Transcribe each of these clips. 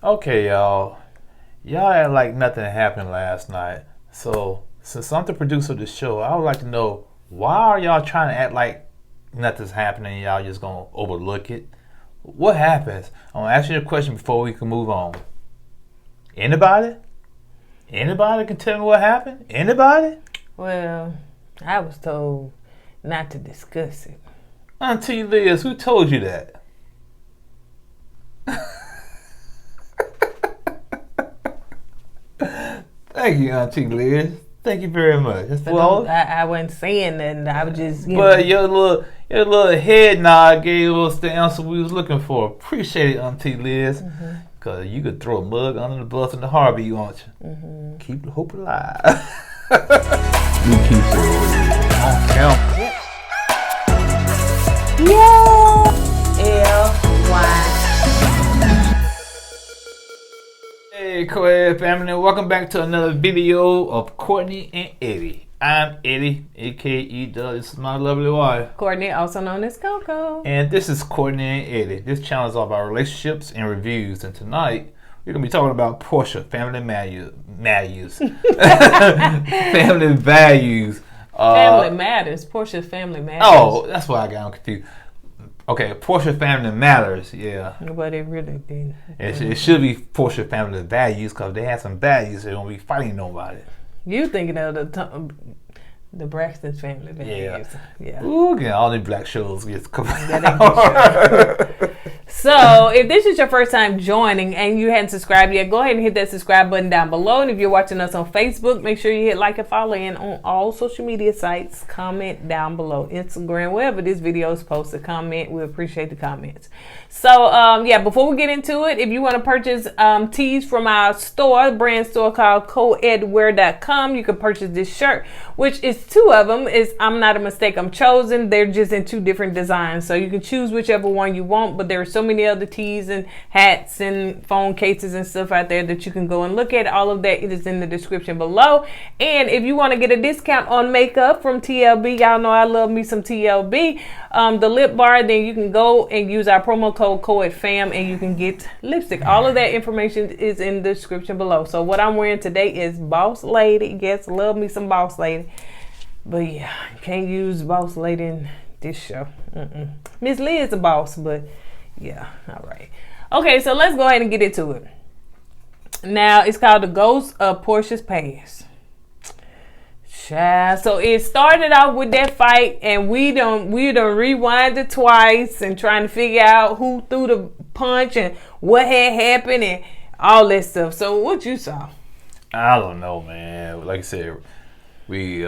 Okay, y'all. Y'all act like nothing happened last night. So, since I'm the producer of the show, I would like to know, why are y'all trying to act like nothing's happening and y'all just gonna overlook it? What happens? I'm gonna ask you a question before we can move on. Anybody? Anybody can tell me what happened? Anybody? Well, I was told not to discuss it. Auntie Liz, who told you that? Thank you, Auntie Liz. Thank you very much. That's But I wasn't saying nothing. I was just, But your little head nod gave us the answer we was looking for. Appreciate it, Auntie Liz. Cause you could throw a mug under the bus in the heartbeat, won't you? Keep the hope alive. We keep it on camera. LY. Hey, KOED family, welcome back to another video of Courtney and Eddie. I'm Eddie, aka This is my lovely wife, Courtney, also known as Coco. and this is Courtney and Eddie. This channel is all about relationships and reviews, and tonight we're gonna be talking about Porsha, family values, family values. Family Matters. Porsha Family Matters. Oh, that's why I got confused. Okay, Porsha Family Matters, yeah. But it really didn't. It should be Porsha Family Values, because they have some values. They don't be fighting nobody. You thinking of the Braxton Family Values. Yeah. Ooh, yeah, all the black shows get coming That ain't good show. So, if this is your first time joining and you hadn't subscribed yet, go ahead and hit that subscribe button down below. And if you're watching us on Facebook, make sure you hit like and follow. And on all social media sites, comment down below. Instagram, wherever this video is posted, comment. We appreciate the comments. So, yeah, before we get into it, if you want to purchase tees from our store, brand store called KOEDwear.com, you can purchase this shirt, which is two of them. I'm not a mistake, I'm chosen. They're just in two different designs. So you can choose whichever one you want, but there are so many other tees and hats and phone cases and stuff out there that you can go and look at. All of that is in the description below. And if you want to get a discount on makeup from TLB, y'all know I love me some TLB, the lip bar, then you can go and use our promo code KOEDFAM and you can get lipstick. All of that information is in the description below. So what I'm wearing today is Boss Lady. Yes, love me some Boss Lady. But yeah, can't use Boss Lady in this show. Miss Lee is a boss, but yeah, all right. Okay, so let's go ahead and get into it. Now, it's called The Ghost of Porsha's Past. Child. So it started off with that fight, and we done rewind it twice and trying to figure out who threw the punch and what had happened and all that stuff. So what you saw? I don't know, man. Like I said, we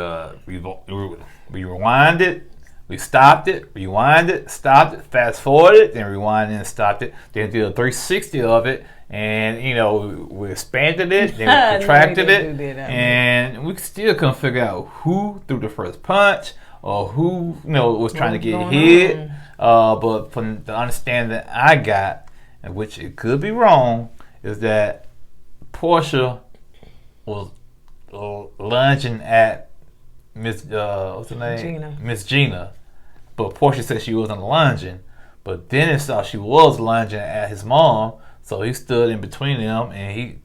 rewind it, we stopped it, rewind it, stopped it, fast forward it, then rewind and stopped it, then did a 360 of it, and we expanded it, then we contracted it, and we still couldn't figure out who threw the first punch or who was trying to get hit. But from the understanding that I got, and which it could be wrong, is that Porsha was lunging at Miss what's her name? Gina. Miss Gina. But Porsha said she wasn't lunging. But Dennis thought she was lunging at his mom, so he stood in between them and he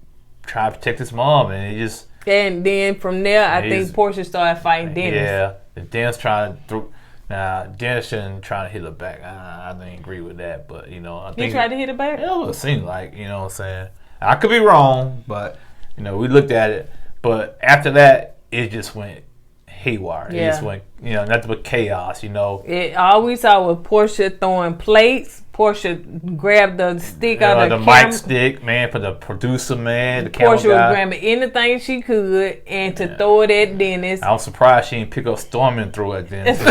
tried to protect his mom, and he just. And then from there, I think Porsha started fighting Dennis. Yeah, and Dennis trying to throw. Now Dennis shouldn't try to hit her back. I didn't agree with that, but I think he tried to hit her back. Yeah, it seemed like what I'm saying. I could be wrong, but we looked at it. But after that, it just went haywire. Yeah. It just went, nothing but chaos. All we saw was Porsha throwing plates. Porsha grabbed the stick out of the mic camera. stick, man, for the producer, man, the camera Porsha guy. was grabbing anything she could and to throw it at Dennis. I was surprised she didn't pick up Storm and throw it at Dennis.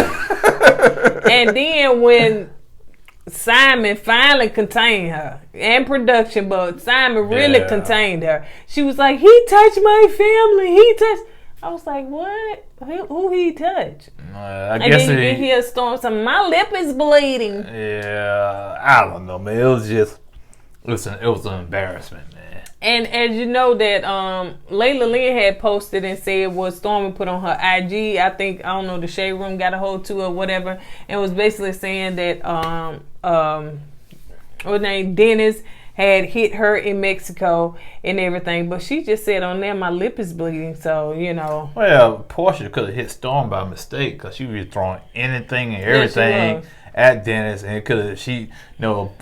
And then when Simon finally contained her, and production, but Simon really contained her. She was like, "He touched my family. He touched." I was like, "What? Who he touched?" I guess then you hear Storm saying, "My lip is bleeding." Yeah, I don't know, man. It was an embarrassment, man. And as you know that Layla Lynn had posted and said what Stormy put on her IG, I don't know, the Shade Room got a hold to or whatever, and was basically saying that Dennis had hit her in Mexico and everything. But she just said on there, my lip is bleeding. So, you know. Well, Porsha could have hit Storm by mistake because she was throwing anything and everything at Dennis. And it could have,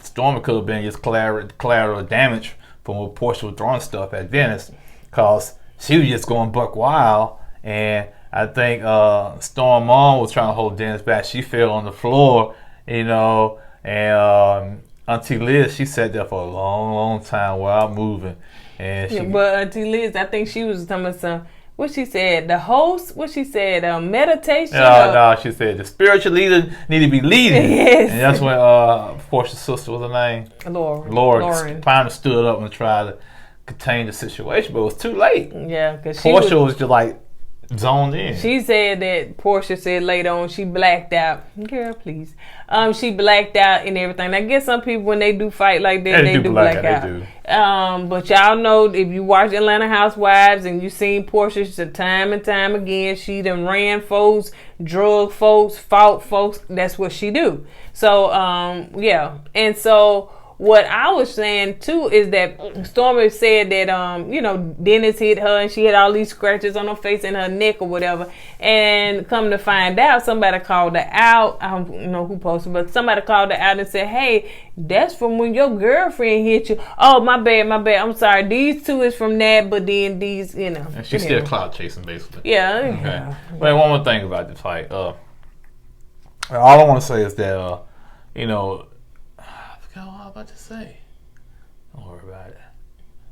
Storm could have been just collateral damage from what Porsha was throwing stuff at Dennis because she was just going buck wild. And I think Storm Mom was trying to hold Dennis back. She fell on the floor, and Auntie Liz, she sat there for a long, long time without moving. And but Auntie Liz, I think she was talking about what she said, the host, what she said, meditation. No, she said the spiritual leader need to be leading. Yes. And that's when Porsha's sister, what's her name? Lauren finally stood up and tried to contain the situation, but it was too late. Yeah, because Porsha was just like zoned in. She said that Porsha said later on she blacked out. Girl, please. She blacked out and everything. I guess some people when they do fight like that, they do black out. They do. But y'all know if you watch Atlanta Housewives and you seen Porsha time and time again, she done ran folks, drug folks, fought folks. That's what she do. So yeah, and so. What I was saying too is that Stormy said that Dennis hit her and she had all these scratches on her face and her neck or whatever. And come to find out, somebody called her out. I don't know who posted, but somebody called her out and said, "Hey, that's from when your girlfriend hit you." Oh, my bad. I'm sorry. These two is from that, but then these, And she's still clout chasing, basically. Yeah. Okay. Yeah. Wait, one more thing about the fight. All I want to say is that what I was about to say. Don't worry about it.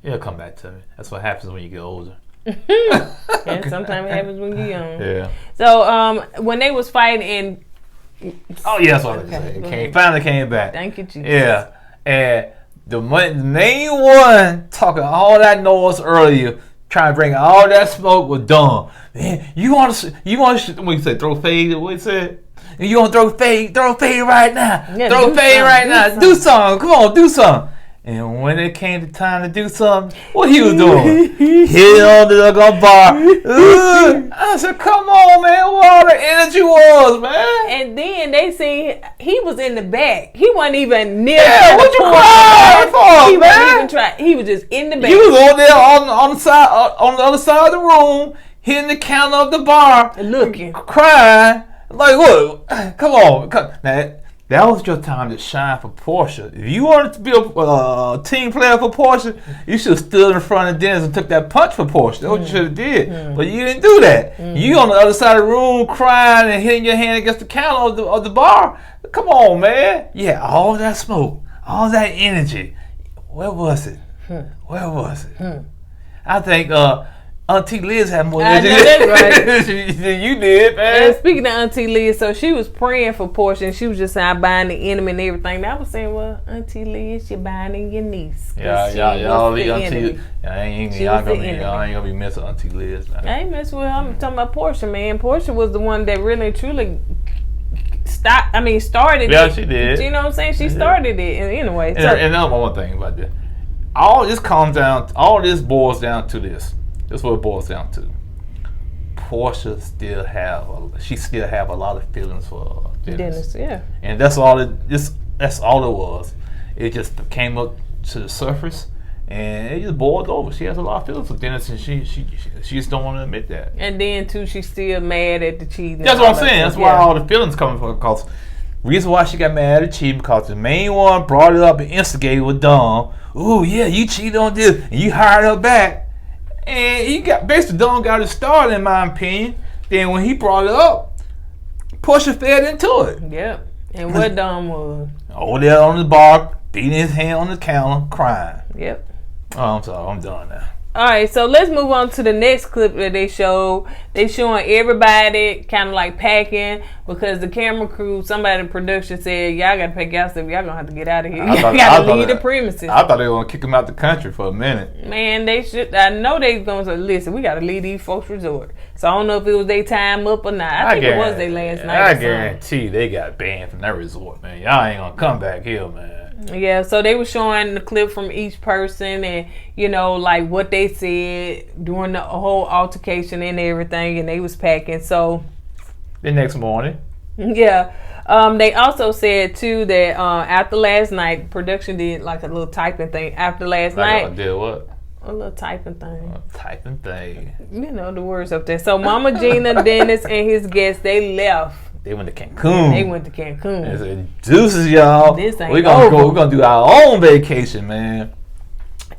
It'll come back to me. That's what happens when you get older. And sometimes it happens when you're young. Yeah. So when they was fighting and that's what I was going to say. Finally came back. Thank you, Jesus. Yeah. And the main one talking all that noise earlier, trying to bring all that smoke was dumb. Man, you want to what you say, throw fade? What you said? You want to throw fade right now. Yeah, throw fade right now. Do something. Come on, do something. And when it came to time to do something, what he was doing? Hit on the bar. I said, come on, man. What all the energy was, man. And then they see he was in the back. He wasn't even near. Yeah, what you crying for, he man? wasn't even trying. He was just in the back. He was over there on the side, on the other side of the room, hitting the counter of the bar, looking, crying. Like, what? Come on. Now, that was your time to shine for Porsha. If you wanted to be a team player for Porsha, you should have stood in front of Dennis and took that punch for Porsha. That's what you should have did. But you didn't do that. You on the other side of the room crying and hitting your hand against the counter of the bar. Come on, man. Yeah, all that smoke, all that energy. Where was it? Where was it? I think Auntie Liz had more energy than you did, man. And speaking of Auntie Liz, so she was praying for Porsha and she was just out buying the enemy and everything. And I was saying, well, Auntie Liz, you're buying in your niece. Y'all ain't gonna be missing Auntie Liz, man. I ain't messing with her. I'm talking about Porsha, man. Porsha was the one that really truly started it. Yeah, she did. You know what I'm saying? She started it. Anyway. And another one thing about this. All this boils down to this. That's what it boils down to. Porsha still have a lot of feelings for Dennis. Yeah. And that's all it was. It just came up to the surface and it just boiled over. She has a lot of feelings for Dennis and she just don't want to admit that. And then too, she's still mad at the cheating. That's what I'm saying. That's why all the feelings coming from, because reason why she got mad at the cheating, because the main one brought it up and instigated with Dom. Ooh, yeah, you cheated on this and you hired her back. And he Dom got it started, in my opinion. Then when he brought it up, Porsha fed into it. Yep. And what Dom was? Over there on the bar, beating his hand on the counter, crying. Yep. Oh, I'm sorry. I'm done now. All right, so let's move on to the next clip that they showed. They showing everybody kind of like packing because the camera crew, somebody in production said, y'all got to pack y'all stuff. Y'all going to have to get out of here. Y'all got to leave the premises. I thought they were going to kick him out the country for a minute. Man, they should. I know they going to say, listen, we got to leave these folks resort. So I don't know if it was their time up or not. I think it was their last night. I guarantee they got banned from that resort, man. Y'all ain't going to come back here, man. Yeah, so they were showing the clip from each person and, like what they said during the whole altercation and everything, and they was packing. So the next morning. Yeah. They also said too that after last night, production did like a little typing thing. After last night, did what? A little typing thing. Typing thing. You know the words up there. So Mama Gina, Dennis, and his guests, they left. They went to Cancun. They said, deuces, y'all. This ain't We're gonna do our own vacation, man.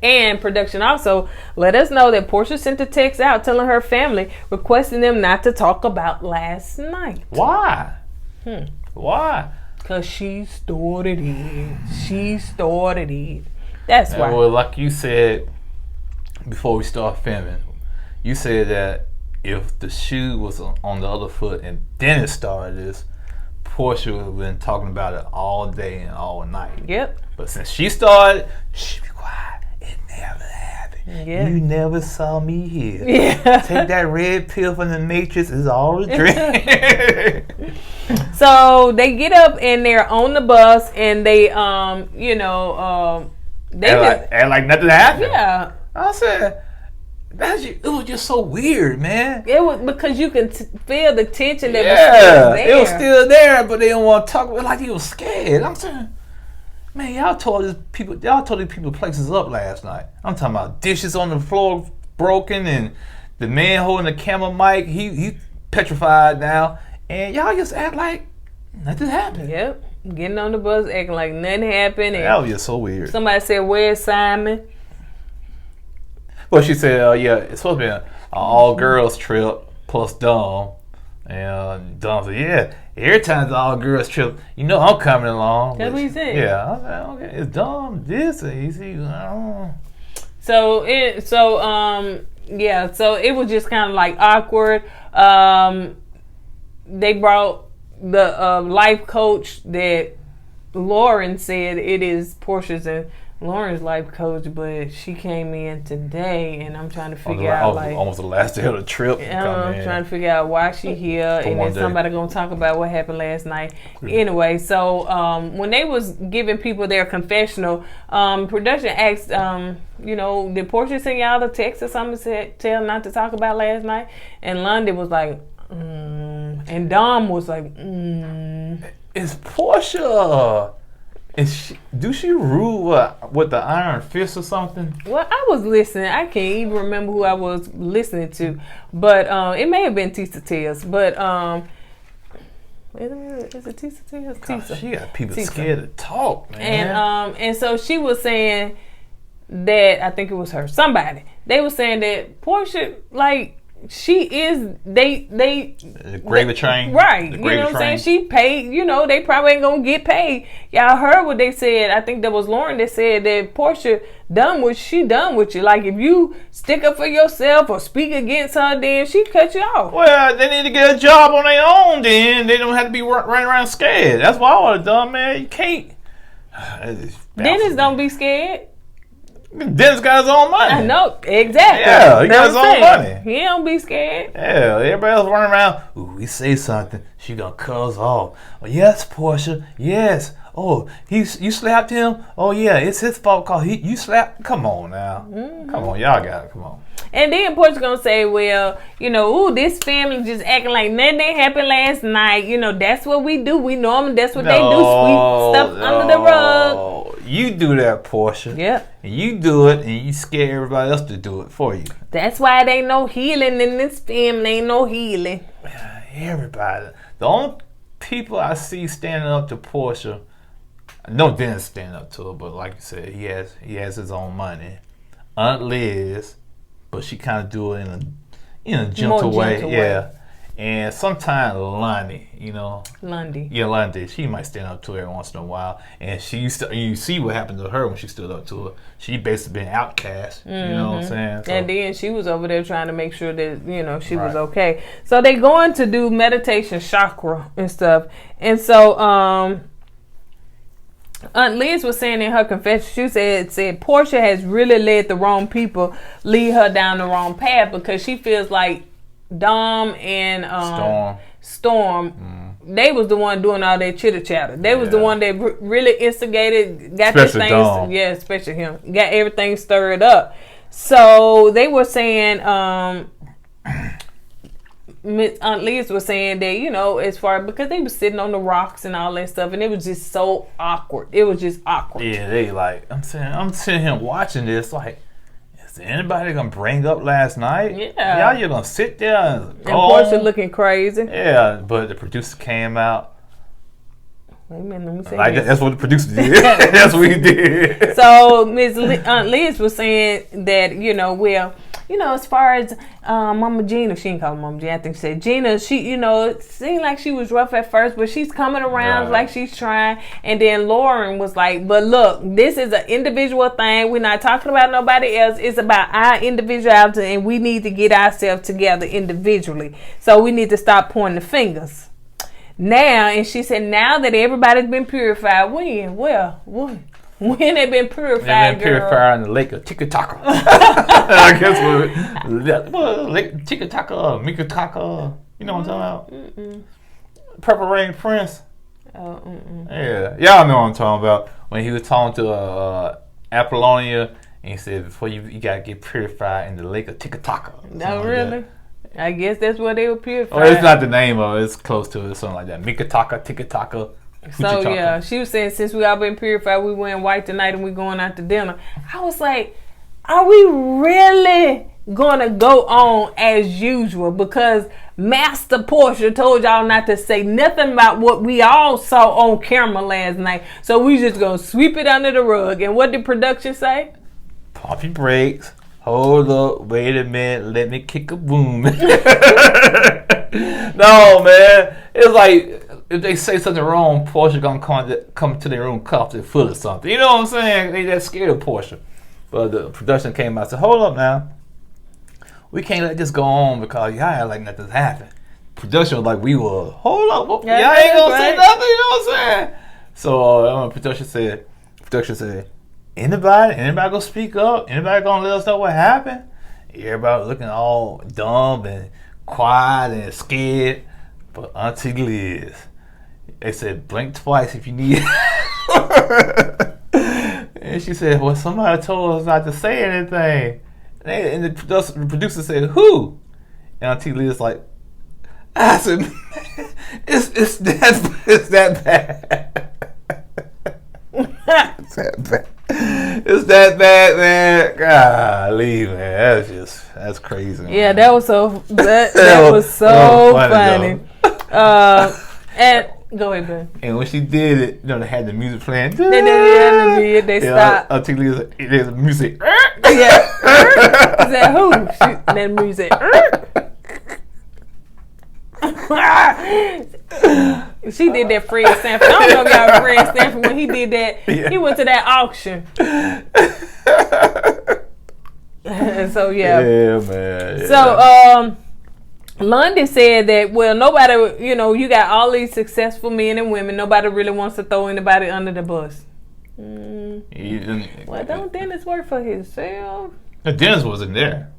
And production also let us know that Porsha sent a text out telling her family, requesting them not to talk about last night. Why? Why? Because she started it. That's why. Well, like you said before we start filming, you said that if the shoe was on the other foot and then it started this, Porsha would have been talking about it all day and all night. Yep. But since she started, shh, be quiet. It never happened. Yeah. You never saw me here. Yeah. Take that red pill from the Matrix. It's all a dream. So they get up and they're on the bus and they, they act like nothing happened. Yeah. I said, it was just so weird, man. It was because you can feel the tension that it was still there, but they don't want to talk about it like he was scared. I'm saying, man, y'all told these people places up last night. I'm talking about dishes on the floor broken and the man holding the camera mic, he petrified now, and y'all just act like nothing happened. Yep, getting on the bus acting like nothing happened. And that was just so weird. Somebody said, "Where's Simon?" Well, she said, yeah, it's supposed to be an all-girls trip plus Dom. And Dom said, yeah, every time it's an all-girls trip, I'm coming along. That's what he said. Yeah, I was like, okay, it's Dom this and easy. I don't know. So it was just kind of like awkward. They brought the life coach that Lauren said it is Porsha's and Lauren's life coach, but she came in today, and I'm trying to figure out almost the last day of the trip. I'm trying to figure out why she here, and then somebody gonna talk about what happened last night. Anyway, so when they was giving people their confessional, production asked, did Porsha send y'all a text or something to tell not to talk about last night? And London was like, and Dom was like, It's Porsha. Do she rule with the iron fist or something? Well, I was listening. I can't even remember who I was listening to, but it may have been Tisa Tales. But is it Tisa Tales? Tisa. She got people scared to talk, man. And so she was saying that I think it was her. Somebody they were saying that Porsha she is the gravy train, right? You know what I'm saying? She paid. They probably ain't gonna get paid. Y'all heard what they said. I think that was Lauren that said that Porsha done with you. Like if you stick up for yourself or speak against her, then she cut you off. Well, they need to get a job on their own. Then they don't have to be running around scared. That's what I would have done, man. You can't. Dennis don't be scared. Dennis got his own money. I know, exactly. Yeah, he got his own money. He don't be scared. Yeah, everybody else running around. Ooh, we say something, she gonna cut us off. Oh, yes, Porsha, yes. Oh, you slapped him? Oh, yeah, it's his fault cause you slapped. Come on now. Mm-hmm. Come on, y'all got it. Come on. And then Porsha gonna say, well, this family just acting like nothing happened last night. That's what we do. We normally that's what they do. Sweep stuff under the rug. You do that, Porsha. Yeah. And you do it, and you scare everybody else to do it for you. That's why there ain't no healing in this family. Ain't no healing. Everybody. The only people I see standing up to Porsha, no Dennis standing up to her, but like you said, he has his own money. Aunt Liz, but she kind of do it in a gentle way. Yeah. And sometimes Lundy, Lundy. Yeah, Lundy. She might stand up to her every once in a while. And you see what happened to her when she stood up to her. She basically been outcast. Mm-hmm. You know what I'm saying? So, and then she was over there trying to make sure that, she was okay. So they going to do meditation chakra and stuff. And so Aunt Liz was saying in her confession, she said Porsha has really let the wrong people lead her down the wrong path because she feels like Dom and Storm, they was the one doing all that chitter chatter. They was the one that really instigated, got this thing. Dom. Yeah, especially him, got everything stirred up. So they were saying Miss Aunt Liz was saying that, you know, as far because they was sitting on the rocks and all that stuff, and it was just so awkward. It was just awkward. Yeah, they like I'm sitting here watching this like, is anybody gonna bring up last night? Yeah, y'all gonna sit there and Porsha looking crazy. Yeah, but the producer came out. Wait a minute, let me say like that's what the producer did. That's what he did. So Miss Aunt Liz was saying that, you know, well, you know, as far as Mama Gina, she didn't call her Mama Gina. I think she said Gina. She, you know, it seemed like she was rough at first, but she's coming around like she's trying. And then Lauren was like, "But look, this is an individual thing. We're not talking about nobody else. It's about our individuality, and we need to get ourselves together individually. So we need to stop pointing the fingers." Now, and she said, now that everybody's been purified, when? Well, when they been purified, they've been purified in the lake of Tikataka. I guess Lake Tikataka, Mikataka. You know what I'm talking about? Purple Rain Prince. Yeah, y'all know what I'm talking about. When he was talking to Apollonia, and he said, before you gotta get purified in the lake of Tikataka. No, really? I guess that's where they were purified. Oh, it's not the name of it. It's close to it. Something like that. Mikataka, Tikataka. So, yeah, she was saying since we all been purified, we wearing white tonight and we going out to dinner. I was like, are we really going to go on as usual? Because Master Porsha told y'all not to say nothing about what we all saw on camera last night. So we just going to sweep it under the rug. And what did production say? Pump your brakes. Hold up. Wait a minute. Let me kick a boom. No, man. It's like, if they say something wrong, Porsha gonna come to their room, cuff their foot or something. You know what I'm saying? They that scared of Porsha. But the production came out and said, hold up now. We can't let this go on because y'all act like nothing's happened. Production was like, we will. Hold up. Y'all ain't gonna say nothing, you know what I'm saying? So production said, anybody gonna speak up? Anybody gonna let us know what happened? Everybody looking all dumb and quiet and scared. But Auntie Liz, they said, blink twice if you need it. And she said, well, somebody told us not to say anything. And the producer said, who? And Auntie Liz like, I said, it's that bad. It's that bad, man. Golly, man. That's crazy. Man. Yeah, that was so funny. And go ahead, Ben. And when she did it, you know, they had the music playing. They stopped. Until there's music. Yeah. Is that who? That music. She did that Fred Sanford. I don't know if y'all Fred Sanford when he did that. Yeah. He went to that auction. So yeah. Yeah, man. Yeah. So London said that, well, nobody, you know, you got all these successful men and women. Nobody really wants to throw anybody under the bus. Well, don't Dennis work for himself? Dennis wasn't there.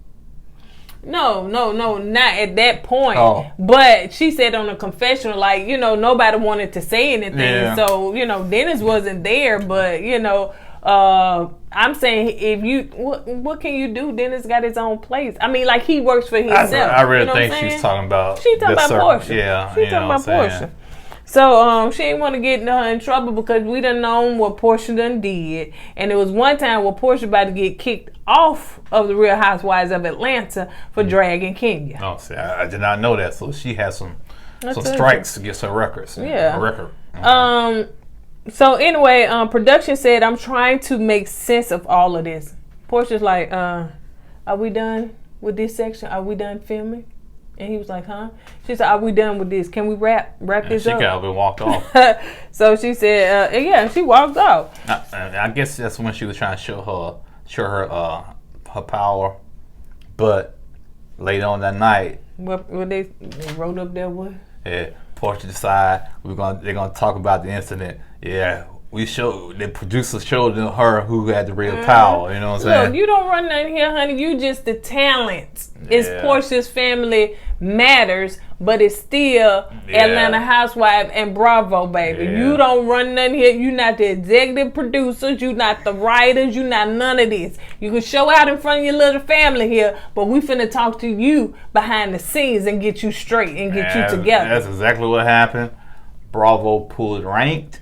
No, not at that point. Oh. But she said on a confessional, like, you know, nobody wanted to say anything. Yeah. So, you know, Dennis wasn't there, but, you know, I'm saying if you, what can you do? Dennis got his own place. I mean, like, he works for himself. I really think she's talking about Porsha. Yeah. She's talking about Porsha. So she didn't want to get her in trouble because we done known what Porsha done did. And there was one time where Porsha about to get kicked off of the Real Housewives of Atlanta for dragging Kenya. Oh, see, I did not know that. So she has some strikes against her records. Yeah. Her record. Okay. So anyway, production said, I'm trying to make sense of all of this. Porsha's like, are we done with this section? Are we done filming? And he was like, huh? She said, are we done with this? Can we wrap this up? She got up and walked off. So she said, yeah, she walked off. I guess that's when she was trying to show her power. But later on that night, what they wrote up there, what? Yeah, Porsha decided they're gonna talk about the incident. Yeah. The producer showed her who had the real power. You know what I'm saying? Look, you don't run nothing here, honey. You just the talent. It's Porsha's family matters, but it's still Atlanta Housewives and Bravo, baby. Yeah. You don't run nothing here. You not the executive producers. You not the writers. You not none of this. You can show out in front of your little family here, but we finna talk to you behind the scenes and get you straight and get you together. That's exactly what happened. Bravo pulled ranked.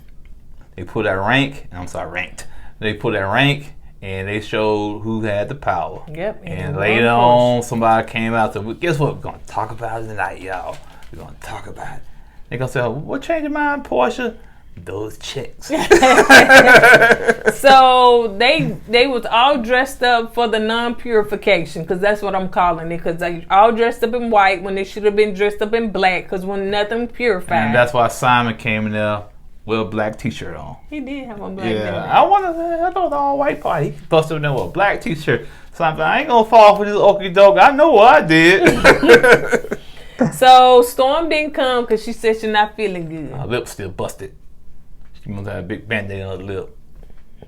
They put that rank. Ranked. They put that rank. And they showed who had the power. Yep. And later on, somebody came out and said, guess what? We're going to talk about it tonight, y'all. We're going to talk about it. They're going to say, what changed your mind, Porsha? Those chicks. So they was all dressed up for the non-purification, because that's what I'm calling it, because they all dressed up in white when they should have been dressed up in black, because when nothing purified. And that's why Simon came in there with a black t-shirt on. He did have on black. Yeah, I thought it was all white party. He busted in there with a black t-shirt. So I'm like, I ain't gonna fall for this okie doke. I know what I did. So Storm didn't come because she said she's not feeling good. Her lip still busted. She must have a big band-aid on her lip.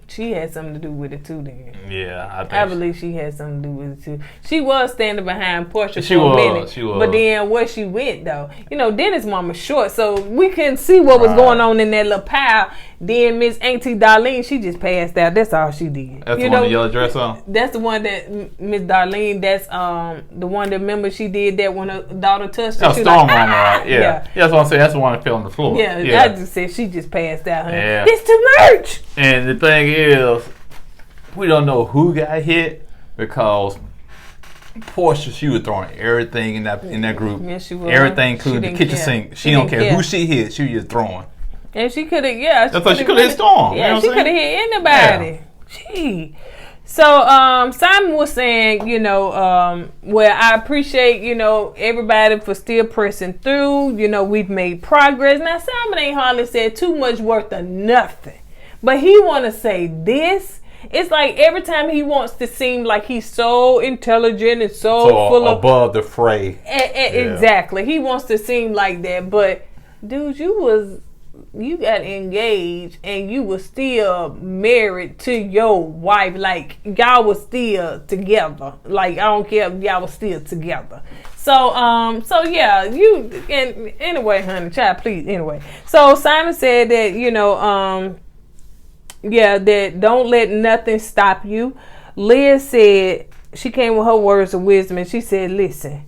She had something to do with it too, then. Yeah, I believe she had something to do with it too. She was standing behind Porsha for a minute. She was. But then where she went though, Dennis' mama short, so we couldn't see what was going on in that little pile. Then Miss Auntie Darlene, she just passed out. That's all she did. That's the one with the yellow dress on? That's the one that Miss Darlene, that's the one that remember she did that when her daughter touched her. Storm Mama, right? Yeah. That's what I'm saying. That's the one that fell on the floor. Yeah. I just said she just passed out. Honey. Yeah. It's too much. And the thing is, we don't know who got hit because Porsha, she was throwing everything in that group. Yes, she was. Everything, including the kitchen sink. She don't care who she hit. She was just throwing. And she could have, That's why she could have hit Storm. Yeah, she could have hit anybody. Yeah. Gee. So Simon was saying, well, I appreciate, everybody for still pressing through. We've made progress. Now, Simon ain't hardly said too much worth of nothing. But he want to say this. It's like every time he wants to seem like he's so intelligent and so full of... above the fray. Exactly. He wants to seem like that. But, dude, you got engaged and you was still married to your wife. Like, y'all was still together. Like, I don't care if y'all was still together. So yeah, and anyway, honey, child, please, anyway. So Simon said that, that don't let nothing stop you. Liz said, she came with her words of wisdom, and she said, listen,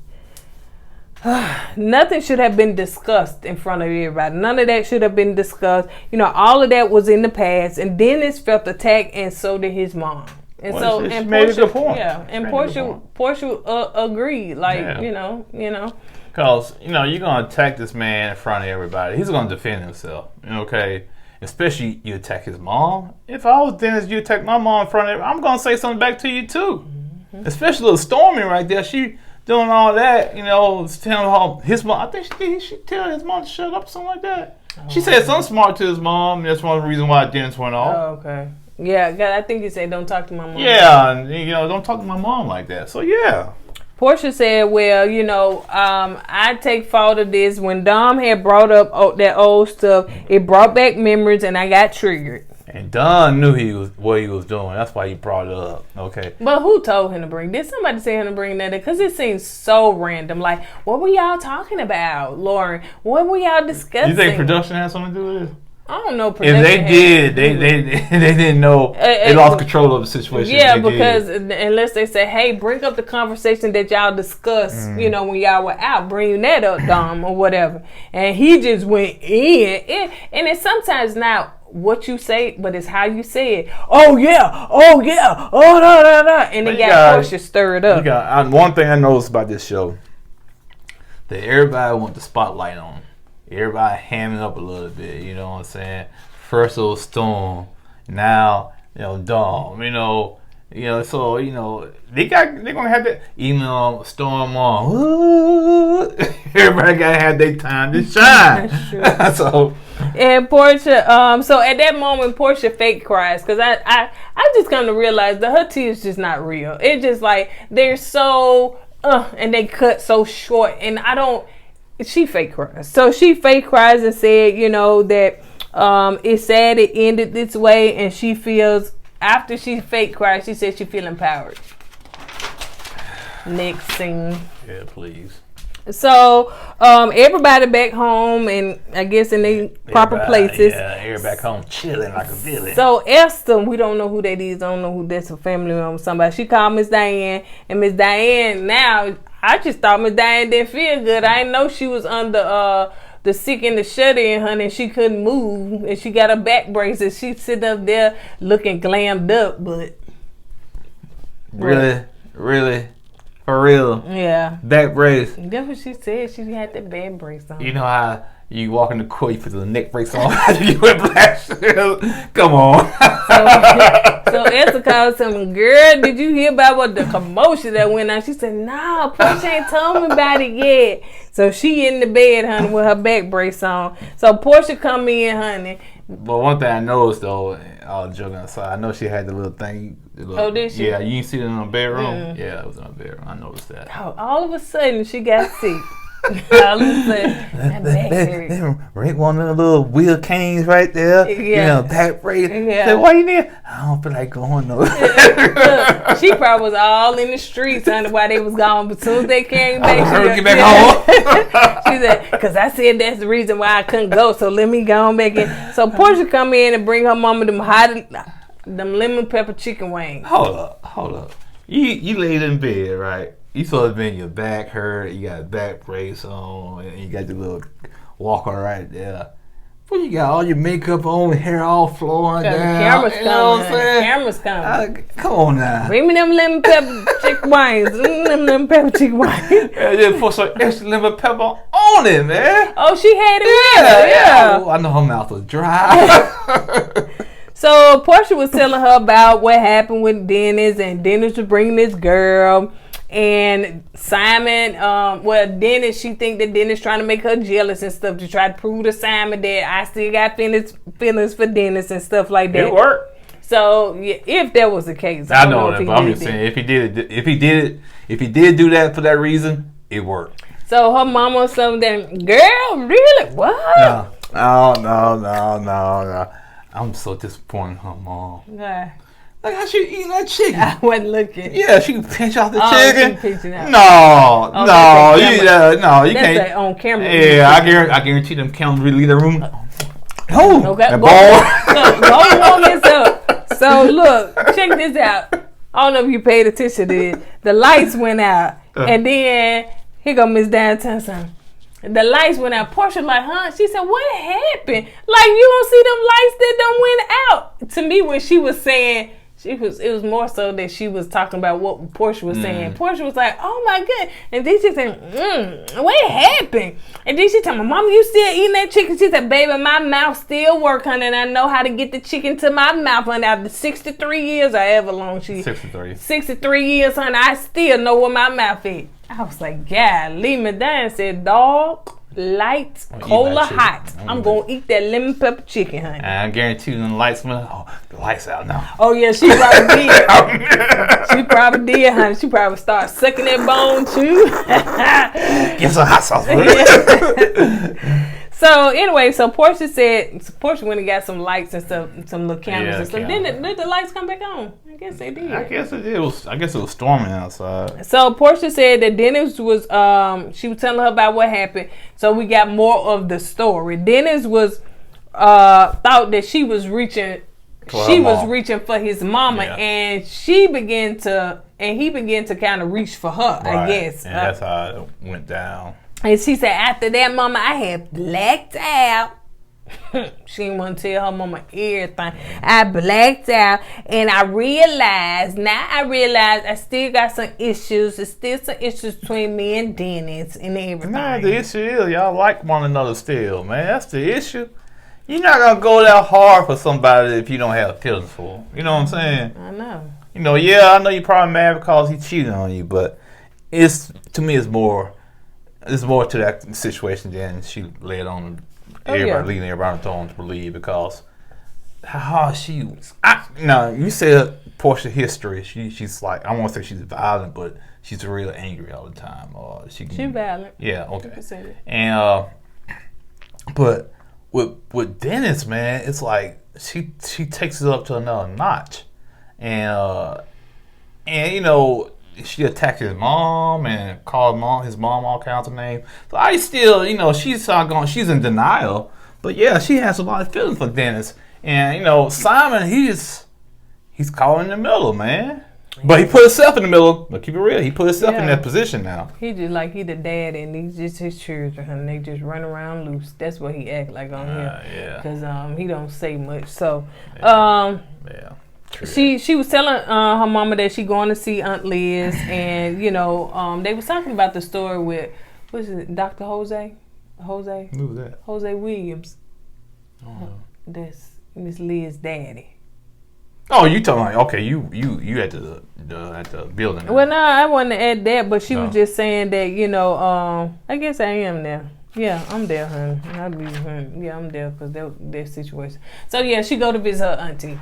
nothing should have been discussed in front of everybody. None of that should have been discussed. All of that was in the past. And Dennis felt attacked, and so did his mom. And and made a good point. Yeah, and Porsha agreed. Like, Because, you're going to attack this man in front of everybody. He's going to defend himself. Okay? Especially you attack his mom. If I was Dennis, you attack my mom in front of everybody, I'm going to say something back to you too. Mm-hmm. Especially little Stormy right there. She doing all that, telling her his mom. I think she tell his mom to shut up or something like that. Oh, she said something smart to his mom. That's one of the reasons why Dennis went off. Oh, okay. Yeah, God, I think you said don't talk to my mom. Yeah, and, don't talk to my mom like that. So, yeah. Porsha said, well, I take fault of this. When Dom had brought up that old stuff, it brought back memories and I got triggered. And Don knew what he was doing. That's why he brought it up. Okay. But who told him to bring? Did somebody say him to bring that? Because it seems so random. Like, what were y'all talking about, Lauren? What were y'all discussing? You think production has something to do with this? I don't know. If they did, they didn't know. They lost control of the situation. Yeah, because unless they say, "Hey, bring up the conversation that y'all discussed," when y'all were out, bring that up, Dom, or whatever. And he just went in, and it's sometimes not what you say, but it's how you say it. Oh yeah, oh no, and it got Porsha stirred up. One thing I noticed about this show, that everybody want the spotlight on them. Everybody hamming up a little bit, you know what I'm saying? First it was Storm, now, Dom, so, they're gonna have to email Storm on. Everybody gotta have their time to shine. That's true. So, and Porsha, so at that moment, Porsha fake cries, because I just come to realize that her tears just not real. It's just like, they're so, and they cut so short, and she fake cries. So she fake cries and said, that it's sad it ended this way, and she feels, after she fake cries, she said she feel empowered. Next scene. Yeah, please. So, everybody back home and I guess in their proper places. Yeah, everybody back home chilling like a villain. So Esther, we don't know who that is. I don't know who that's, a family member or somebody. She called Miss Diane, and Miss Diane, now, I just thought Miss Diane didn't feel good. I didn't know she was under the sick and the shut-in, honey, and she couldn't move, and she got a back brace, and she sitting up there looking glammed up, but... Really? For real? Yeah. Back brace. That's what she said. She had that back brace on. You know how you walk in the court, you put the neck brace on, you whiplash. Come on. So Esther called him, girl, did you hear about what the commotion that went on? She said, nah, Porsha ain't told me about it yet. So she in the bed, honey, with her back brace on. So Porsha come in, honey. But one thing I noticed, though, all joking aside, I know she had the little thing. Oh, did she? Yeah, you didn't see it in her bedroom? Yeah, it was in her bedroom. I noticed that. Oh, all of a sudden, she got sick. All of a sudden, that back hurt. Rick one of the little wheel canes right there. Yeah. You know, back brace. Yeah. Say, what you need? I don't feel like going though. Look, she probably was all in the streets, honey, while they was gone. But as soon as they came back, get back home. She said, because I said that's the reason why I couldn't go, so let me go on back in. So Porsha come in and bring her mama them lemon pepper chicken wings. Hold up. You laid in bed, right? You supposed to be in your back hurt, you got a back brace on, and you got the little walker right there. Well, you got all your makeup on, hair all flowing down. The camera's coming. Come on now. Bring me them lemon pepper chicken wings. Them lemon pepper chicken wings. Yeah, just put some extra lemon pepper on it, man. Oh, she had it. Yeah. Oh, I know her mouth was dry. So Porsha was telling her about what happened with Dennis, and Dennis was bringing this girl. And Simon, Dennis, she think that Dennis trying to make her jealous and stuff to try to prove to Simon that I still got feelings for Dennis and stuff like that. It worked. So yeah, if that was the case, I know that, but I'm just saying if he did do that for that reason, it worked. So her mama or something, girl, really? What? No. I'm so disappointed in her mom. Yeah. Like how she eating that chicken? I wasn't looking. Yeah, she can pinch off the chicken. She pinching out. You can't. That's on camera. Yeah, I guarantee them cameras really leave the room. Oh, okay. That ball. Go on this up. So look, check this out. I don't know if you paid attention to it. The lights went out, and then here go Miss Downtown son. The lights went out. Porsha like, huh? She said, what happened? Like, you don't see them lights that done went out. To me, when she was saying, it was more so that she was talking about what Porsha was saying. Porsha was like, oh my God. And then she said, what happened? And then she told me, Mama, you still eating that chicken? She said, baby, my mouth still work, honey, and I know how to get the chicken to my mouth, honey. After 63 years or however long 63 years, honey, I still know where my mouth is. I was like, golly, Madame said, dog, light, cold or hot. I'm going to eat that lemon pepper chicken, honey. I guarantee you, the lights went out. Oh, the lights out now. Oh, yeah, she probably did. She probably did, honey. She probably started sucking that bone, too. Get some hot sauce. So, anyway, Porsha went and got some lights and stuff, some little cameras and stuff. Then did the lights come back on? I guess they did. I guess it did. I guess it was storming outside. So, Porsha said that Dennis was, she was telling her about what happened. So, we got more of the story. Dennis was, thought that she was reaching for his mama, and he began to kind of reach for her, right. I guess. And that's how it went down. And she said, after that, Mama, I had blacked out. She didn't want to tell her mama everything. I blacked out, and I realized I still got some issues. There's still some issues between me and Dennis and everything. Nah, the issue is y'all like one another still, man. That's the issue. You're not going to go that hard for somebody if you don't have feelings for them. You know what I'm saying? I know. I know you're probably mad because he cheated on you, but to me, it's more to that situation than she laid on leading everybody on the throne to believe, because you said Porsha history. She's like, I won't say she's violent, but she's really angry all the time. She's violent. Yeah, okay. And but with Dennis, man, it's like she takes it up to another notch, and she attacked his mom and called his mom all kinds of names. So I still, she's in denial. But yeah, she has a lot of feelings for Dennis. And Simon, he's caught in the middle, man. But he put himself in the middle. But keep it real, he put himself in that position now. He just like he the dad, and he's just his children, and they just run around loose. That's what he act like on here. Yeah. Because he don't say much. So, She was telling her mama that she going to see Aunt Liz, and they was talking about the story with Dr. Jose. Who was that? Jose Williams. Oh. That's Miss Liz's daddy. Oh, you talking about, okay, you at the building. Well, no, I wasn't at that, but she was just saying that, I guess I am there. Yeah, I'm there, honey. Yeah, I'm there because their situation. So, yeah, she go to visit her auntie.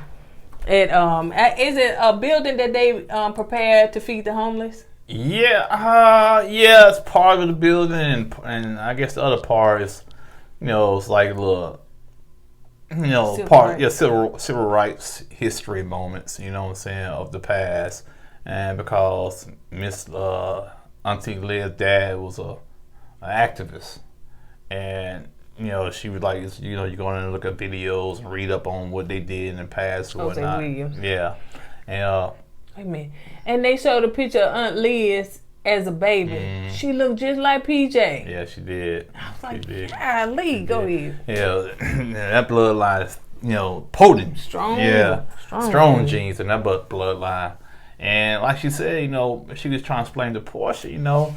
Is it a building that they prepared to feed the homeless? Yeah, it's part of the building, and I guess the other part is, it's like a little, civil rights history moments, you know what I'm saying, of the past, and because Miss Auntie Liz's dad was an activist, and she would like, you're going to look at videos and read up on what they did in the past or whatnot. Williams. Yeah. And wait a minute. And they showed a picture of Aunt Liz as a baby. She looked just like PJ. Yeah, she did. I was like, golly, go ahead. Yeah, that bloodline is, potent. Strong. Yeah, strong genes in that bloodline. And like she said, she was trying to explain to Porsha,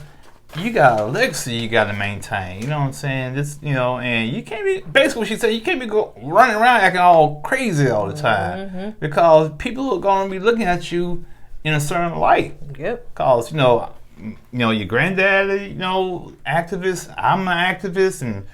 you got a legacy you got to maintain. You know what I'm saying? This, and you can't be, basically what she said, you can't be running around acting all crazy all the time because people are going to be looking at you in a certain light. Yep. Because, your granddaddy, activist, I'm an activist, and,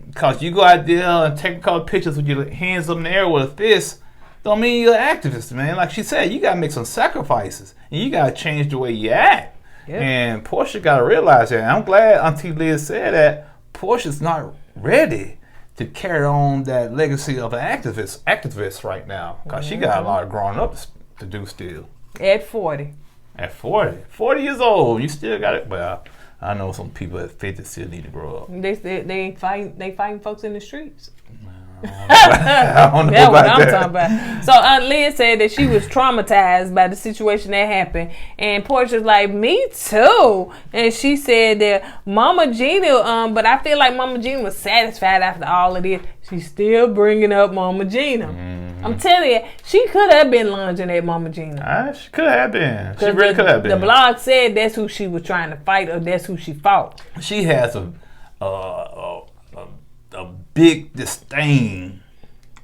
because you go out there and take a couple pictures with your hands up in the air with a fist, don't mean you're an activist, man. Like she said, you got to make some sacrifices, and you got to change the way you act. Yep. And Porsha got to realize that. And I'm glad Auntie Liz said that Portia's not ready to carry on that legacy of an activist right now. Because she got a lot of growing up to do still. At 40. At 40 years old, you still got it. Well, I know some people at 50 still need to grow up. They fighting folks in the streets. I don't know That's about what I'm that. talking about. So Aunt Liz said that she was traumatized by the situation that happened, and Portia's like, me too. And she said that Mama Gina, but I feel like Mama Gina was satisfied after all of this. She's still bringing up Mama Gina. I'm telling you, she could have been lunging at Mama Gina. She could have been. She really could have been. The blog said that's who she was trying to fight, or that's who she fought. She has a big disdain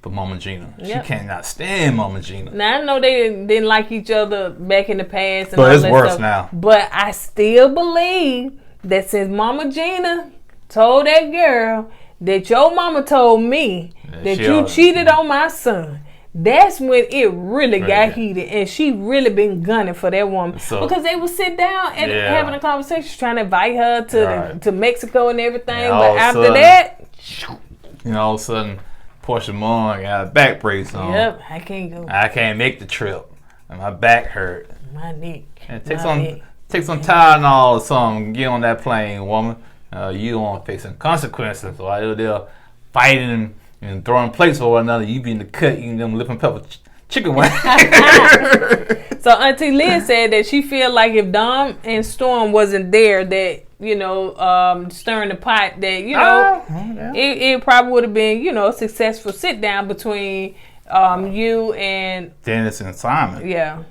for Mama Gina. Yep. She cannot stand Mama Gina. Now I know they didn't like each other back in the past, but it's worse stuff, now. But I still believe that since Mama Gina told that girl that your mama told me that you cheated on my son, that's when it really got heated, and she really been gunning for that woman because they would sit down and having a conversation, trying to invite her to Mexico and everything. And but after that, all of a sudden, Porsha Moore got a back brace on. Yep, I can't go. I can't make the trip, and my back hurt. My neck. And take some Tylenol or something. Get on that plane, woman. You don't want to face some consequences. So while they're fighting and throwing plates for one another, you be in the cut eating them lip and pepper chicken wings. So Auntie Liz said that she feel like if Dom and Storm wasn't there, that stirring the pot, that it probably would have been a successful sit down between you and Dennis and Simon. Yeah.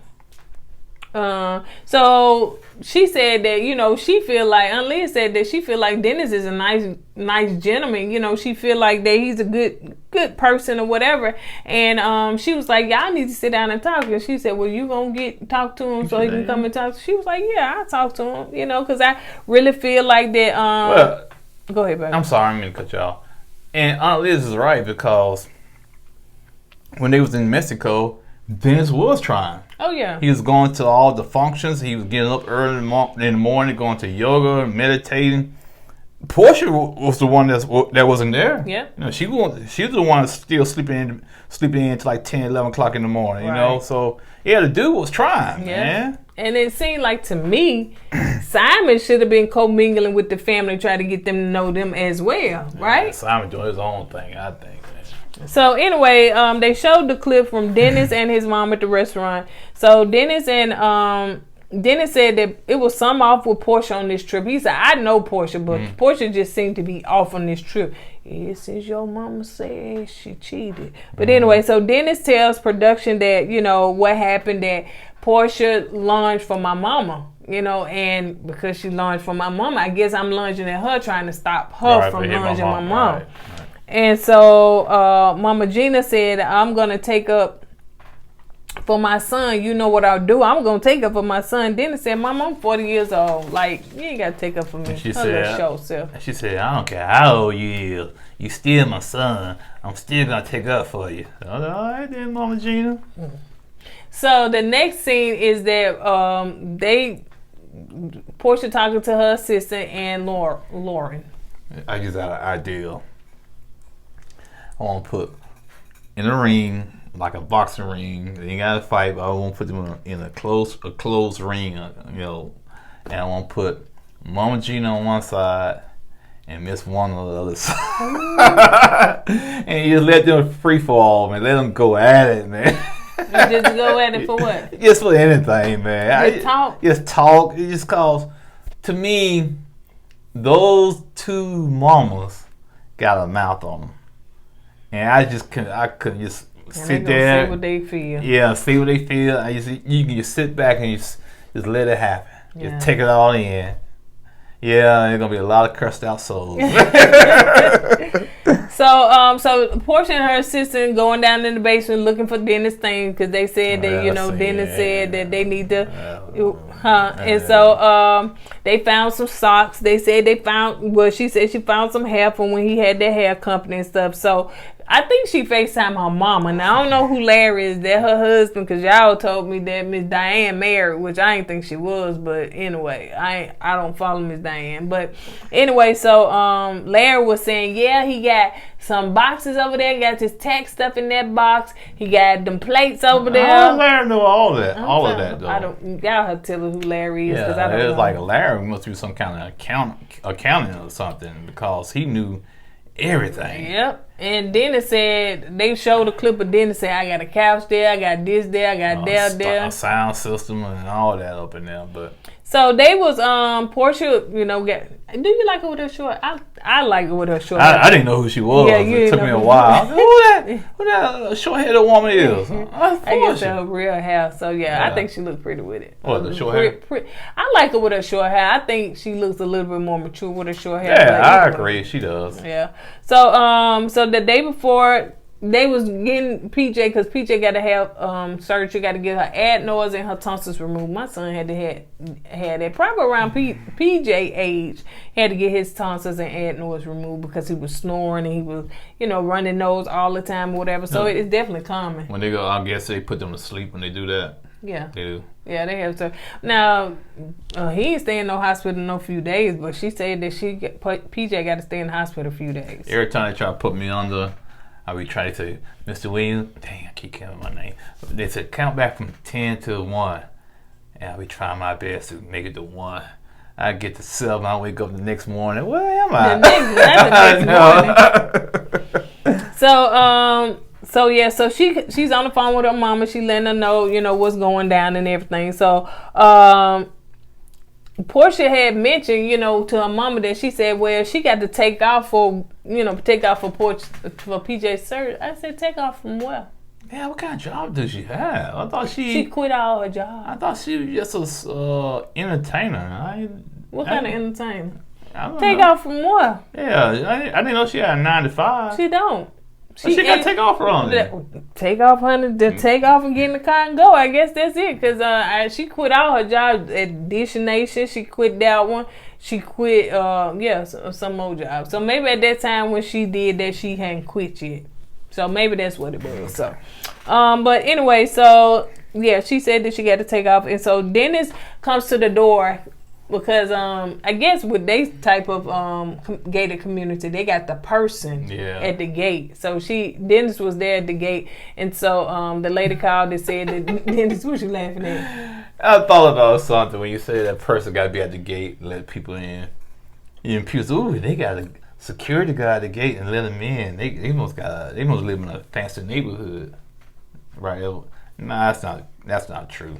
So she said that she feel like Aunt Liz said that she feel like Dennis is a nice gentleman. She feel like that he's a good person or whatever. And she was like, y'all need to sit down and talk. And she said, well, you gonna talk to him so he can come and talk. She was like, yeah, I'll talk to him. Because I really feel like that. Well, go ahead, baby. I'm sorry, I'm gonna cut you off. And Aunt Liz is right, because when they was in Mexico, Dennis was trying. Oh, yeah. He was going to all the functions. He was getting up early in the morning, going to yoga, meditating. Porsha was the one that wasn't there. Yeah. You know, she was the one still sleeping in till like 10, 11 o'clock in the morning. You know, so yeah, the dude was trying, man. And it seemed like to me, Simon should have been commingling with the family, trying to get them to know them as well, right? Simon doing his own thing, I think. So anyway, they showed the clip from Dennis and his mom at the restaurant. So Dennis said that it was some off with Porsha on this trip. He said, I know Porsha, but Porsha just seemed to be off on this trip. Yeah, since your mama said she cheated. But anyway, so Dennis tells production that, you know, what happened, that Porsha lunged for my mama. You know, and because she lunged for my mama, I guess I'm lunging at her, trying to stop her from lunging my mom. Right. And so Mama Gina said, I'm going to take up for my son. You know what I'll do? I'm going to take up for my son. Dennis said, Mom, I'm 40 years old. Like, you ain't got to take up for me. She said, I don't care how old you is. You still my son. I'm still going to take up for you. All right then, Mama Gina. So the next scene is that Porsha talking to her assistant and Lauren. I just got an idea. I want to put in a ring, like a boxing ring. They ain't got to fight, but I want to put them in a closed ring, you know. And I want to put Mama Gina on one side and Miss One on the other side. And you just let them free fall, man. Let them go at it, man. You just go at it for what? Just for anything, man. Just talk? Just talk. It just cause, to me, those two mamas got a mouth on them. And I couldn't just sit there. See what they feel. Yeah, see what they feel. You can just sit back and just let it happen. Yeah. Just take it all in. Yeah, there's gonna be a lot of cursed out souls. So Porsha and her assistant going down in the basement looking for Dennis thing, because they said that Dennis said that they need to, and so they found some socks. They said she said she found some hair from when he had that hair company and stuff. So I think she FaceTimed her mama. Now I don't know who Larry is. That her husband, because y'all told me that Miss Diane married, which I didn't think she was. But anyway, I don't follow Miss Diane. But anyway, so Larry was saying, yeah, he got some boxes over there. He got his tax stuff in that box. He got them plates over there. How does Larry know all that? All of that though. Y'all have to tell her who Larry is, because I don't know. It's like Larry must be some kind of accounting or something, because he knew everything. Yep. And Dennis said, they showed a clip of Dennis saying, I got a couch there, I got this there, I got that there. A sound system and all that up in there. But so they was Porsha, you know, do you like her with her short? I like her with her short hair. I didn't know who she was. Yeah, it took me a while. Who that short-headed woman is? I guess her real hair. So yeah, I think she looked pretty with it. The short hair? I like her with her short hair. I think she looks a little bit more mature with her short hair. Yeah, I agree. She does. Yeah. So the day before, they was getting PJ, because PJ got to have surgery, got to get her adenoids and her tonsils removed. My son had to had that probably around PJ age. He had to get his tonsils and adenoids removed because he was snoring and he was, you know, running nose all the time or whatever. So it's definitely common. When they go, I guess they put them to sleep when they do that. Yeah. They do. Yeah, they have to. Now, he ain't stay in no hospital no few days, but she said that PJ got to stay in the hospital a few days. Every time they try to put me under, I be trying to say, Mr. Williams, dang, I keep counting my name. They said, count back from 10 to 1. And I be trying my best to make it to 1. I get to 7, I wake up the next morning. Where am I? The next morning. So she's on the phone with her mama. She letting her know, you know, what's going down and everything. So Porsha had mentioned, you know, to her mama that she said, well, she got to take off for PJ's surgery. I said, take off from where? Yeah, what kind of job does she have? I thought she quit all her jobs. I thought she was just an entertainer. What kind of entertainer? I don't take know. off from where? Yeah, I didn't know she had a 9 to 5. She don't. She got to take off from it. Take off, honey. Take off and get in the car and go. I guess that's it. Because she quit all her jobs at Dish Nation. She quit that one. She quit, some more jobs. So maybe at that time when she did that, she hadn't quit yet. So maybe that's what it was. So, but anyway, so yeah, she said that she got to take off. And so Dennis comes to the door Because I guess with they type of gated community, they got the person at the gate. So Dennis was there at the gate, and so the lady called and said that Dennis, what you laughing at? I thought about something when you say that person got to be at the gate and let people in. You impute, ooh, they got a security guard at the gate and let them in. They must live in a fancy neighborhood, right? Nah, that's not true.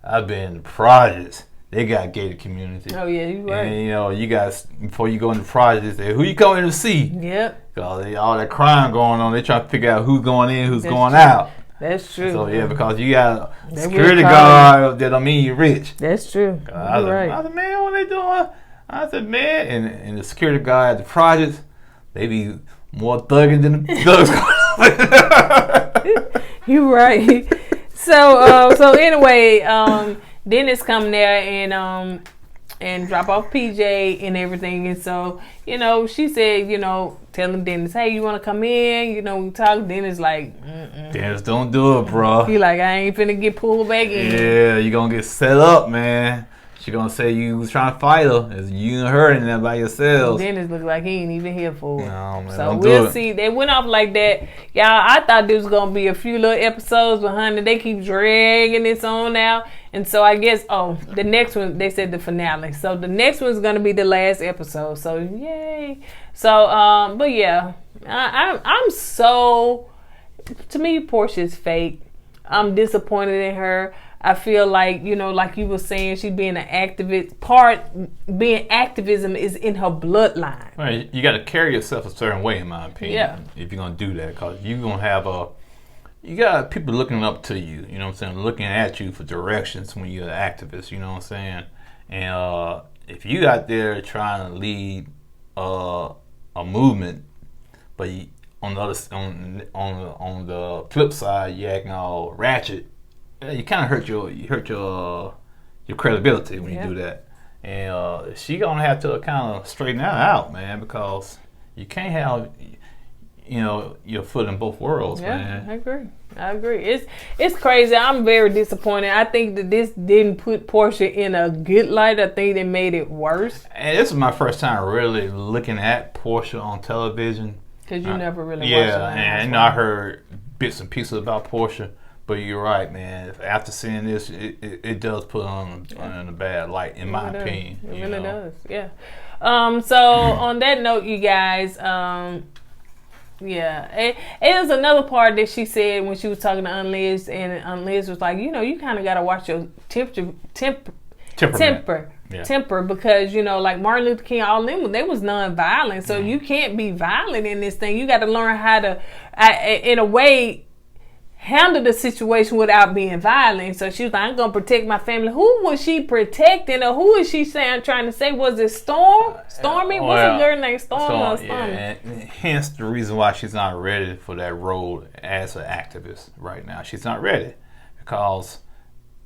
I've been in the projects. They got gated community. Oh yeah, you right. And you guys, before you go in the projects, who you coming to see? Yep. Cause all that crime going on, they trying to figure out who's going in, who's going out. That's true. So because you got a security guard, that don't mean you're rich. That's true. You're right. I said, man, what they doing? I said, man, and the security guard at the projects, they be more thugging than the thugs. You're right. So anyway, Dennis come there and drop off PJ and everything, and so she said, telling Dennis, hey, you want to come in? We talk. Dennis like, Dennis, don't do it, bro. He like, I ain't finna get pulled back in. Yeah, you gonna get set up, man. She gonna say you was trying to fight her. It's you and her in there by yourselves. Dennis look like he ain't even here for it. No, man, so we'll see. They went off like that. Y'all, I thought this was gonna be a few little episodes, but honey, they keep dragging this on now. And so I guess, the next one, they said the finale. So the next one's gonna be the last episode. So yay. So but yeah, I'm so, to me, Porsha's fake. I'm disappointed in her. I feel like, like you were saying, she being an activist. Being activism is in her bloodline. Right, you got to carry yourself a certain way, in my opinion. Yeah. If you're gonna do that, because you're gonna have you got people looking up to you. You know what I'm saying? Looking at you for directions when you're an activist. You know what I'm saying? And if you out there trying to lead a movement, but on the flip side, you acting all ratchet. You kind of hurt your credibility when you do that, and she gonna have to kind of straighten that out, man, because you can't have your foot in both worlds, man. I agree. It's crazy. I'm very disappointed. I think that this didn't put Porsha in a good light. I think it made it worse. And this is my first time really looking at Porsha on television. Because you never really watched it. Yeah, and I heard bits and pieces about Porsha. But you're right, man. After seeing this, it does put on in a bad light, in my opinion. It really does, yeah. So on that note, you guys, it was another part that she said when she was talking to Aunt Liz, and Aunt Liz was like, you kind of got to watch your temper, because like Martin Luther King, all them, they was non-violent, so you can't be violent in this thing. You got to learn how to, in a way, handle the situation without being violent. So she was like, I'm gonna protect my family. Who was she protecting, or who is she trying to say? Was it Stormy? What's a girl named Stormy or Stormy? Yeah, and hence the reason why she's not ready for that role as an activist right now. She's not ready, because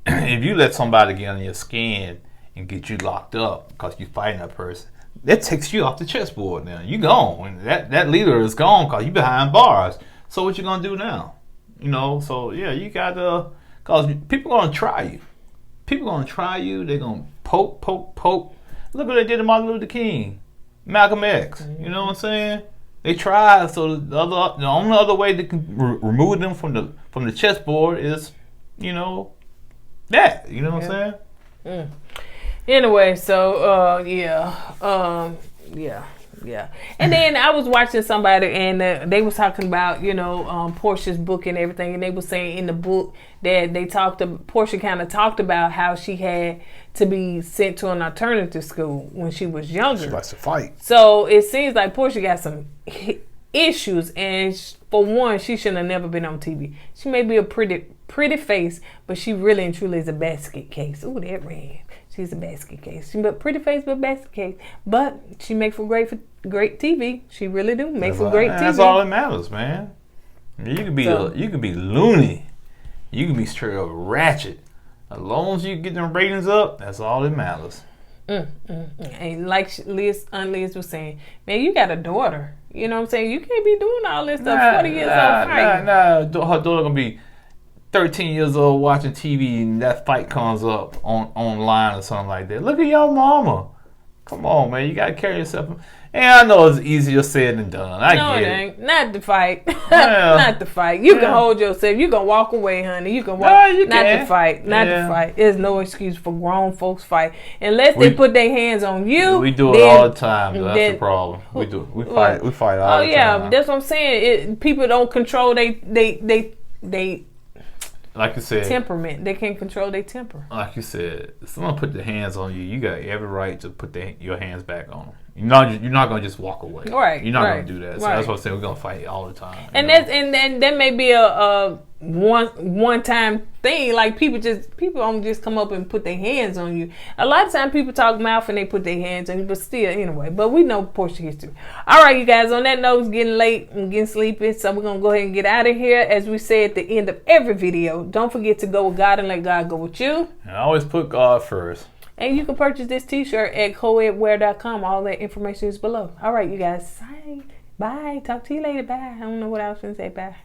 if you let somebody get under your skin and get you locked up because you fighting that person, that takes you off the chessboard. Now you gone. That leader is gone because you behind bars. So what you gonna do now? So yeah, you gotta, cause people gonna try you. People gonna try you. They're gonna poke. Look what they did to Martin Luther King, Malcolm X. You know what I'm saying? They tried. So the only other way they can remove them from the chessboard is, that. You know what I'm saying? Anyway, so yeah. And then I was watching somebody, and they was talking about, Porsha's book and everything, and they were saying in the book that Porsha kind of talked about how she had to be sent to an alternative school when she was younger. She likes to fight. So it seems like Porsha got some issues, and for one, she shouldn't have never been on TV. She may be a pretty face, but she really and truly is a basket case. Ooh, that ran. She's a basket case. She but pretty face, but basket case. But she make for great TV. She really do make for great TV. That's all that matters, man. You can be loony. You can be straight up ratchet. As long as you get them ratings up, that's all that matters. And like Aunt Liz was saying, man, you got a daughter. You know what I'm saying? You can't be doing all this stuff. 40 years old. Nah. Her daughter gonna be 13 years old watching TV and that fight comes up online or something like that. Look at your mama. Come on, man. You got to carry yourself. And I know it's easier said than done. I get it. Ain't. Not the fight. Not the fight. You can hold yourself. You can walk away, honey. You can walk. Not the fight. Not the fight. There's no excuse for grown folks fight. Unless they put their hands on you. We do it all the time. That's the problem. We do. We fight all the time. Oh, yeah. That's what I'm saying. People don't control they like you said, temperament. They can't control their temper. Like you said, if someone put their hands on you, you got every right to put your hands back on them. You're not gonna just walk away. Right. You're not gonna do that. So that's what I'm saying. We're gonna fight all the time. And that may be a one time thing. Like people don't just come up and put their hands on you. A lot of times people talk mouth and they put their hands on you, but still anyway. But we know Porsha history. All right, you guys. On that note, it's getting late. I'm getting sleepy, so we're gonna go ahead and get out of here. As we say at the end of every video, don't forget to go with God and let God go with you. And always put God first. And you can purchase this t-shirt at kourtneyandeddie.com. All that information is below. All right, you guys. Bye. Talk to you later. Bye. I don't know what I was going to say. Bye.